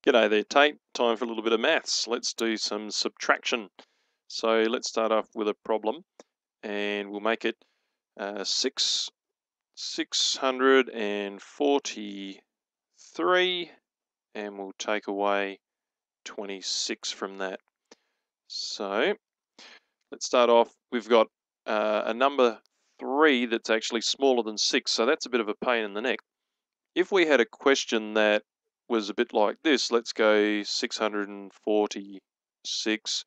G'day there, Tate. Time for a little bit of maths. Let's do some subtraction. So let's start off with a problem, and we'll make it 643, and we'll take away 26 from that. So let's start off. We've got a number 3 that's actually smaller than 6, so that's a bit of a pain in the neck. If we had a question that was a bit like this, let's go 646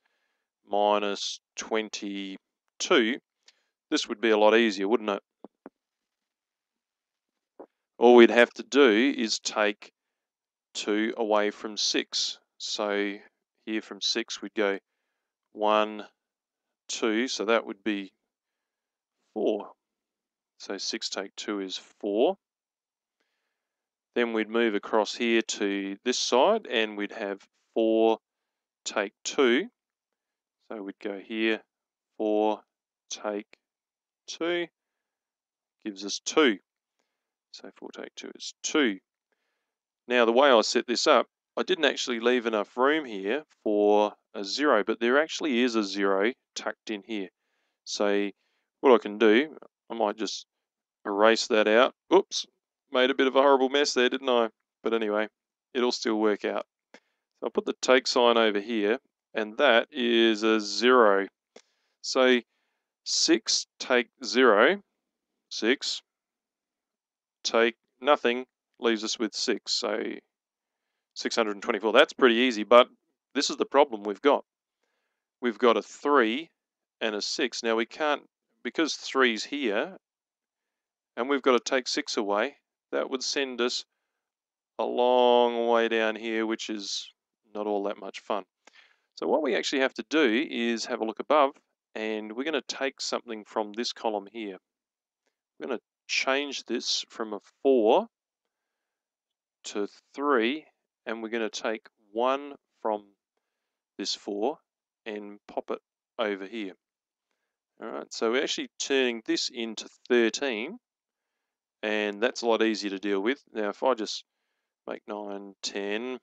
minus 22, this would be a lot easier, wouldn't it? All we'd have to do is take 2 away from 6. So here from 6 we'd go 1, 2, so that would be 4. So 6 take 2 is 4. Then we'd move across here to this side and we'd have 4 take 2. So we'd go here, 4 take 2 gives us 2. So 4 take 2 is 2. Now the way I set this up, I didn't actually leave enough room here for a 0, but there actually is a 0 tucked in here. So what I can do, I might just erase that out. Oops, made a bit of a horrible mess there, didn't I? But anyway, it'll still work out. So I'll put the take sign over here, and that is a 0. So 6 take 0, 6 take nothing, leaves us with 6. So 624. That's pretty easy, but this is the problem we've got. We've got a 3 and a 6. Now we can't, because 3's here, and we've got to take 6 away, that would send us a long way down here, which is not all that much fun. So what we actually have to do is have a look above, and we're going to take something from this column here. We're going to change this from a 4 to 3, and we're going to take 1 from this 4 and pop it over here. All right, so we're actually turning this into 13, and that's a lot easier to deal with. Now if I just make 9, 10,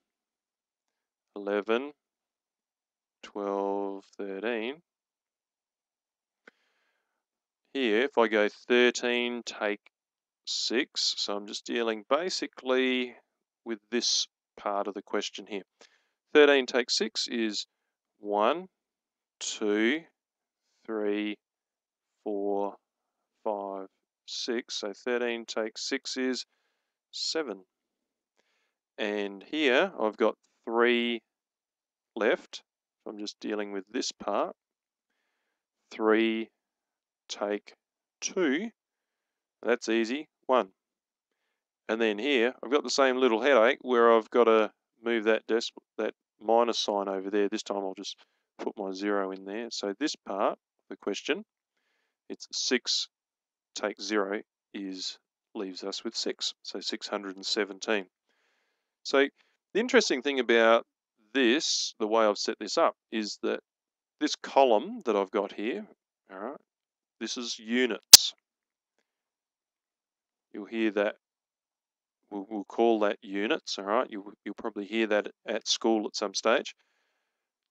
11, 12, 13, here if I go 13 take 6, so I'm just dealing basically with this part of the question here. 13 take 6 is 1, 2, 3, 4, 5, 6. So 13 take 6 is 7. And here I've got 3 left. So I'm just dealing with this part. 3 take 2. That's easy. 1. And then here I've got the same little headache where I've got to move that minus sign over there. This time I'll just put my 0 in there. So this part of the question, it's 6 take 0 leaves us with 6. So 617. So the interesting thing about this, the way I've set this up, is that this column that I've got here, all right, this is units. You'll hear that. We'll call that units, all right? You'll probably hear that at school at some stage.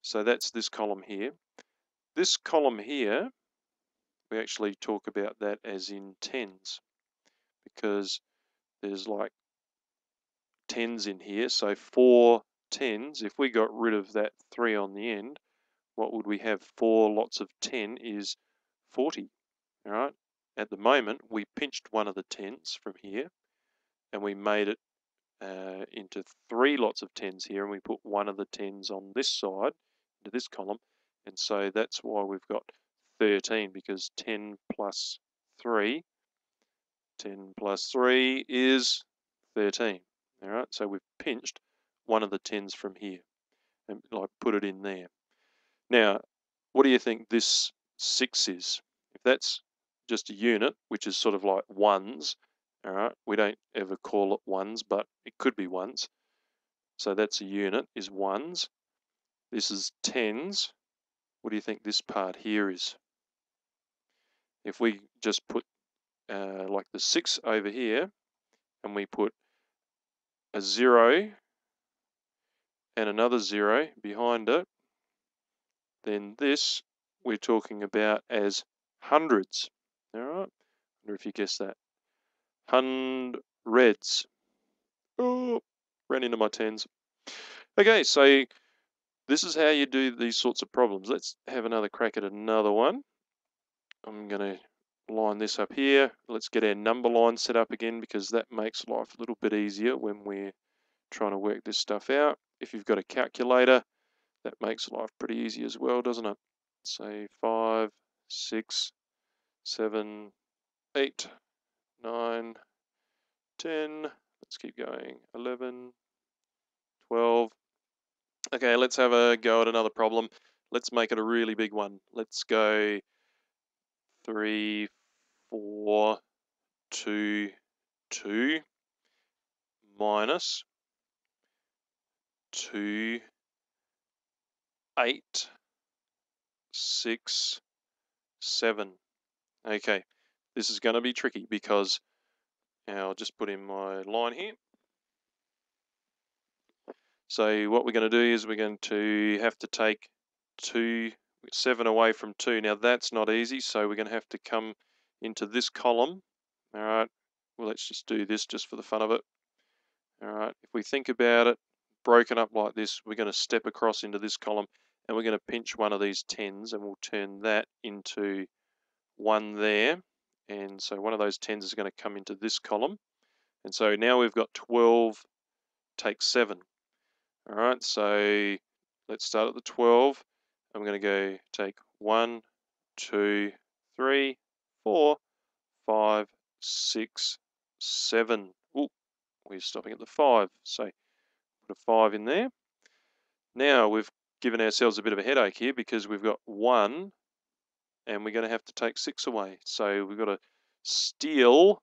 So that's this column here. This column here, we actually talk about that as in tens, because there's like tens in here. So 4 tens, if we got rid of that 3 on the end, what would we have? 4 lots of 10 is 40, all right? At the moment, we pinched one of the tens from here, and we made it into 3 lots of 10s here, and we put one of the 10s on this side, into this column, and so that's why we've got 13, because 10 plus 3 is 13, all right? So we've pinched one of the 10s from here, and like put it in there. Now, what do you think this 6 is? If that's just a unit, which is sort of like ones, all right, we don't ever call it ones, but it could be ones. So that's a unit, is ones. This is tens. What do you think this part here is? If we just put like the 6 over here, and we put a 0 and another 0 behind it, then this we're talking about as hundreds. All right? I wonder if you guessed that. Hundreds. Oh, ran into my tens. Okay, so this is how you do these sorts of problems. Let's have another crack at another one. I'm going to line this up here. Let's get our number line set up again because that makes life a little bit easier when we're trying to work this stuff out. If you've got a calculator, that makes life pretty easy as well, doesn't it? Say 5, 6, 7, 8, 9, 10. Let's keep going. 11, 12. Okay, let's have a go at another problem. Let's make it a really big one. Let's go 3, 4, 2, 2 minus 2, 8, 6, 7. Okay, this is going to be tricky because I'll just put in my line here. So what we're going to do is we're going to have to take 7 away from 2. Now that's not easy, so we're going to have to come into this column. All right, well, let's just do this just for the fun of it. All right, if we think about it, broken up like this, we're going to step across into this column and we're going to pinch one of these 10s and we'll turn that into 1 there. And so one of those 10s is going to come into this column. And so now we've got 12 take 7. All right, so let's start at the 12. I'm going to go take 1, 2, 3, 4, 5, 6, 7. Ooh, we're stopping at the 5. So put a 5 in there. Now we've given ourselves a bit of a headache here because we've got 1 and we're going to have to take 6 away. So we've got to steal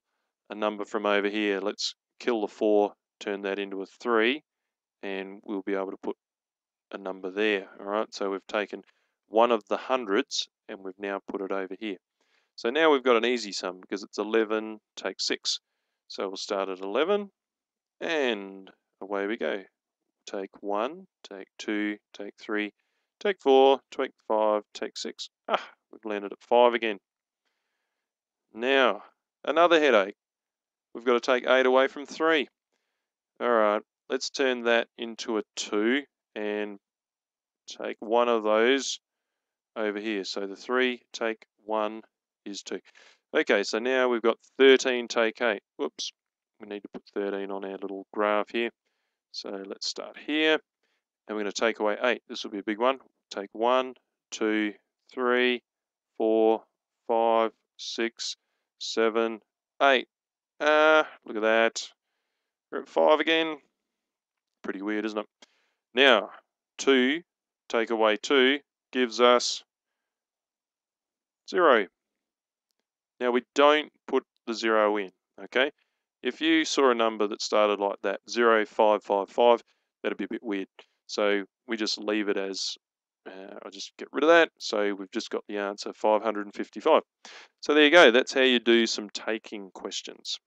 a number from over here. Let's kill the 4, turn that into a 3, and we'll be able to put a number there. All right, so we've taken one of the hundreds and we've now put it over here. So now we've got an easy sum because it's 11 take 6. So we'll start at 11 and away we go. Take 1, take 2, take 3, take 4, take 5, take 6. We've landed at 5 again. Now, another headache. We've got to take 8 away from 3. All right, let's turn that into a 2 and take one of those over here. So the 3 take 1 is 2. Okay, so now we've got 13 take 8. Whoops, we need to put 13 on our little graph here. So let's start here. And we're going to take away 8. This will be a big one. Take 1, 2, 3, 4, 5, 6, 7, 8. Look at that. We're at 5 again. Pretty weird, isn't it? Now, 2 take away 2 gives us 0. Now we don't put the 0 in, okay? If you saw a number that started like that, 0, 5, 5, 5, that'd be a bit weird. So we just leave it as, I'll just get rid of that. So we've just got the answer 555. So there you go. That's how you do some taking questions.